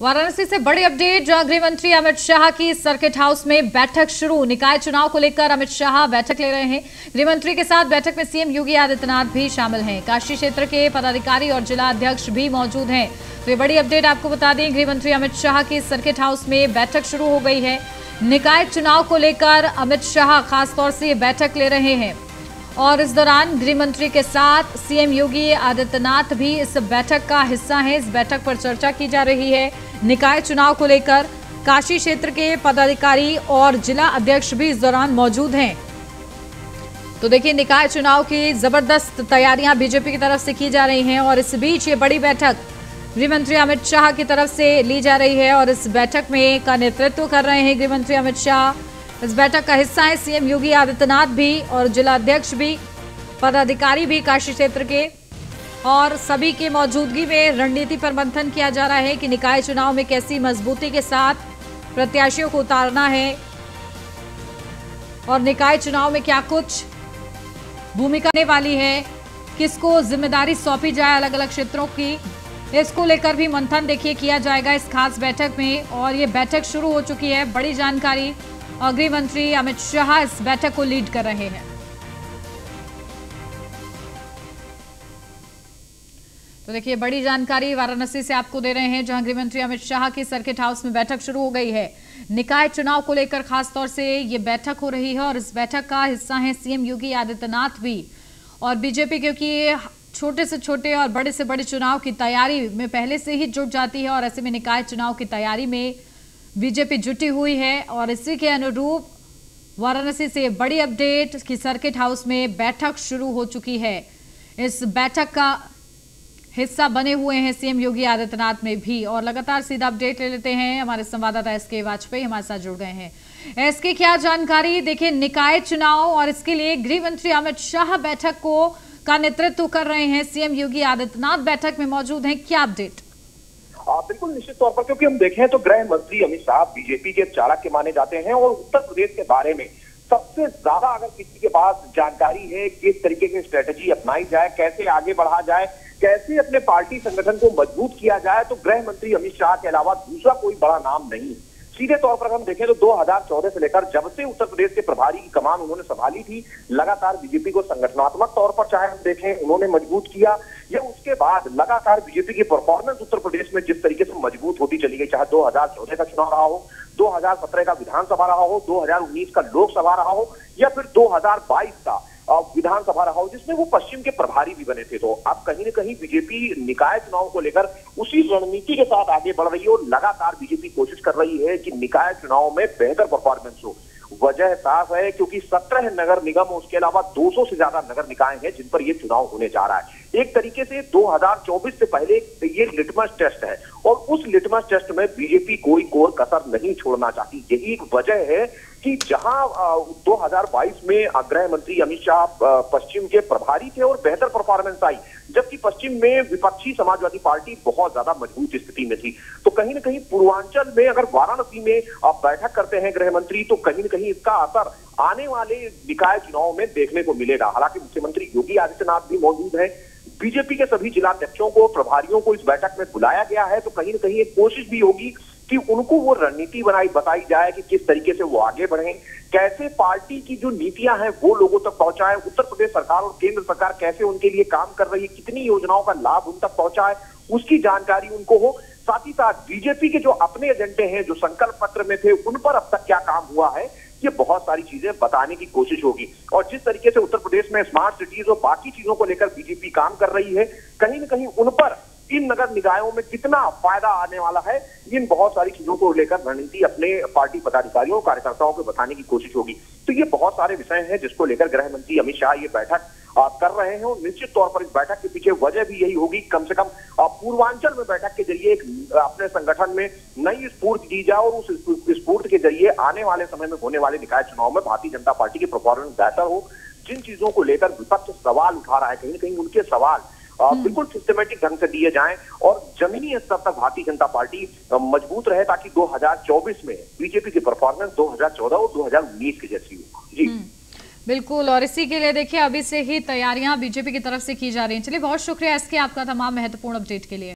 वाराणसी से बड़ी अपडेट, जहां गृह मंत्री अमित शाह की सर्किट हाउस में बैठक शुरू। निकाय चुनाव को लेकर अमित शाह बैठक ले रहे हैं। गृह मंत्री के साथ बैठक में सीएम योगी आदित्यनाथ भी शामिल हैं। काशी क्षेत्र के पदाधिकारी और जिला अध्यक्ष भी मौजूद हैं। तो ये बड़ी अपडेट आपको बता दें, गृह मंत्री अमित शाह की सर्किट हाउस में बैठक शुरू हो गई है। निकाय चुनाव को लेकर अमित शाह खासतौर से ये बैठक ले रहे हैं और इस दौरान गृह मंत्री के साथ सीएम योगी आदित्यनाथ भी इस बैठक का हिस्सा हैं। इस बैठक पर चर्चा की जा रही है निकाय चुनाव को लेकर। काशी क्षेत्र के पदाधिकारी और जिला अध्यक्ष भी इस दौरान मौजूद हैं। तो देखिए, निकाय चुनाव की जबरदस्त तैयारियां बीजेपी की तरफ से की जा रही हैं और इस बीच ये बड़ी बैठक गृह मंत्री अमित शाह की तरफ से ली जा रही है और इस बैठक में का नेतृत्व कर रहे हैं गृह मंत्री अमित शाह। इस बैठक का हिस्सा है सीएम योगी आदित्यनाथ भी और जिला अध्यक्ष भी, पदाधिकारी भी काशी क्षेत्र के, और सभी के मौजूदगी में रणनीति पर मंथन किया जा रहा है कि निकाय चुनाव में कैसी मजबूती के साथ प्रत्याशियों को उतारना है और निकाय चुनाव में क्या कुछ भूमिका होने वाली है, किसको जिम्मेदारी सौंपी जाए अलग अलग क्षेत्रों की, इसको लेकर भी मंथन देखिए किया जाएगा इस खास बैठक में। और ये बैठक शुरू हो चुकी है। बड़ी जानकारी, और गृह मंत्री अमित शाह इस बैठक को लीड कर रहे हैं। तो देखिए, बड़ी जानकारी वाराणसी से आपको दे रहे हैं, जहां गृह मंत्री अमित शाह की सर्किट हाउस में बैठक शुरू हो गई है। निकाय चुनाव को लेकर खासतौर से ये बैठक हो रही है और इस बैठक का हिस्सा है सीएम योगी आदित्यनाथ भी और बीजेपी, क्योंकि छोटे से छोटे और बड़े से बड़े चुनाव की तैयारी में पहले से ही जुट जाती है और ऐसे में निकाय चुनाव की तैयारी में बीजेपी जुटी हुई है। और इसी के अनुरूप वाराणसी से बड़ी अपडेट कि सर्किट हाउस में बैठक शुरू हो चुकी है। इस बैठक का हिस्सा बने हुए हैं सीएम योगी आदित्यनाथ में भी। और लगातार सीधा अपडेट ले लेते हैं, हमारे संवाददाता एसके वाजपेयी हमारे साथ जुड़ गए हैं। एसके, क्या जानकारी? देखिए, निकाय चुनाव और इसके लिए गृह मंत्री अमित शाह बैठक का नेतृत्व कर रहे हैं, सीएम योगी आदित्यनाथ बैठक में मौजूद हैं, क्या अपडेट? बिल्कुल निश्चित तौर पर, क्योंकि हम देखें तो गृह मंत्री अमित शाह बीजेपी के चाणक्य माने जाते हैं और उत्तर प्रदेश के बारे में सबसे ज्यादा अगर किसी के पास जानकारी है किस तरीके की स्ट्रेटेजी अपनाई जाए, कैसे आगे बढ़ा जाए, कैसे अपने पार्टी संगठन को मजबूत किया जाए, तो गृह मंत्री अमित शाह के अलावा दूसरा कोई बड़ा नाम नहीं। सीधे तौर पर हम देखें तो 2014 से लेकर जब से उत्तर प्रदेश के प्रभारी की कमान उन्होंने संभाली थी, लगातार बीजेपी को संगठनात्मक तौर पर चाहे हम देखें उन्होंने मजबूत किया, या उसके बाद लगातार बीजेपी की परफॉर्मेंस उत्तर प्रदेश में जिस तरीके से मजबूत होती चली गई, चाहे 2014 का चुनाव रहा हो, 2017 का विधानसभा रहा हो, 2019 का लोकसभा रहा हो, या फिर 2022 का विधानसभा रहा हो, जिसमें वो पश्चिम के प्रभारी भी बने थे। तो अब कहीं न कहीं बीजेपी निकाय चुनाव को लेकर उसी रणनीति के साथ आगे बढ़ रही है और लगातार बीजेपी कोशिश कर रही है कि निकाय चुनाव में बेहतर परफॉर्मेंस हो। वजह साफ है, क्योंकि 17 नगर निगम, उसके अलावा 200 से ज्यादा नगर निकाय हैं जिन पर यह चुनाव होने जा रहा है। एक तरीके से 2024 से पहले ये लिटमस टेस्ट है और उस लिटमस टेस्ट में बीजेपी कोई कसर नहीं छोड़ना चाहती। यही एक वजह है कि जहां 2022 में गृह मंत्री अमित शाह पश्चिम के प्रभारी थे और बेहतर परफॉर्मेंस आई, जबकि पश्चिम में विपक्षी समाजवादी पार्टी बहुत ज्यादा मजबूत स्थिति में थी। तो कहीं न कहीं पूर्वांचल में अगर वाराणसी में बैठक करते हैं गृह मंत्री, तो कहीं न कहीं इसका असर आने वाले निकाय चुनाव में देखने को मिलेगा। हालांकि मुख्यमंत्री योगी आदित्यनाथ भी मौजूद हैं, बीजेपी के सभी जिला अध्यक्षों को, प्रभारियों को इस बैठक में बुलाया गया है। तो कहीं न कहीं एक कोशिश भी होगी कि उनको वो रणनीति बताई जाए कि किस तरीके से वो आगे बढ़ें, कैसे पार्टी की जो नीतियां हैं वो लोगों तक पहुंचाए, उत्तर प्रदेश सरकार और केंद्र सरकार कैसे उनके लिए काम कर रही है, कितनी योजनाओं का लाभ उन तक पहुंचाए, उसकी जानकारी उनको हो। साथ ही साथ बीजेपी के जो अपने एजेंडे हैं, जो संकल्प पत्र में थे, उन पर अब तक क्या काम हुआ है, ये बहुत सारी चीजें बताने की कोशिश होगी। और जिस तरीके से उत्तर प्रदेश में स्मार्ट सिटीज और बाकी चीजों को लेकर बीजेपी काम कर रही है, कहीं न कहीं उन पर इन नगर निकायों में कितना फायदा आने वाला है, इन बहुत सारी चीजों को लेकर रणनीति अपने पार्टी पदाधिकारियों और कार्यकर्ताओं को बताने की कोशिश होगी। तो ये बहुत सारे विषय हैं जिसको लेकर गृह मंत्री अमित शाह ये बैठक कर रहे हैं और निश्चित तौर पर इस बैठक के पीछे वजह भी यही होगी, कम से कम पूर्वांचल में बैठक के जरिए एक अपने संगठन में नई स्फूर्ति दी जाए और उस स्फूर्ति के जरिए आने वाले समय में होने वाले निकाय चुनाव में भारतीय जनता पार्टी की परफॉर्मेंस बेहतर हो। जिन चीजों को लेकर विपक्ष सवाल उठा रहा है, कहीं न कहीं उनके सवाल बिल्कुल सिस्टमेटिक ढंग से दिए जाएं और जमीनी स्तर तक भारतीय जनता पार्टी मजबूत रहे, ताकि 2024 में बीजेपी की परफॉर्मेंस 2014 और 2019 की जैसी हो। जी बिल्कुल, और इसी के लिए देखिए अभी से ही तैयारियां बीजेपी की तरफ से की जा रही हैं। चलिए, बहुत शुक्रिया इसके आपका तमाम महत्वपूर्ण अपडेट के लिए।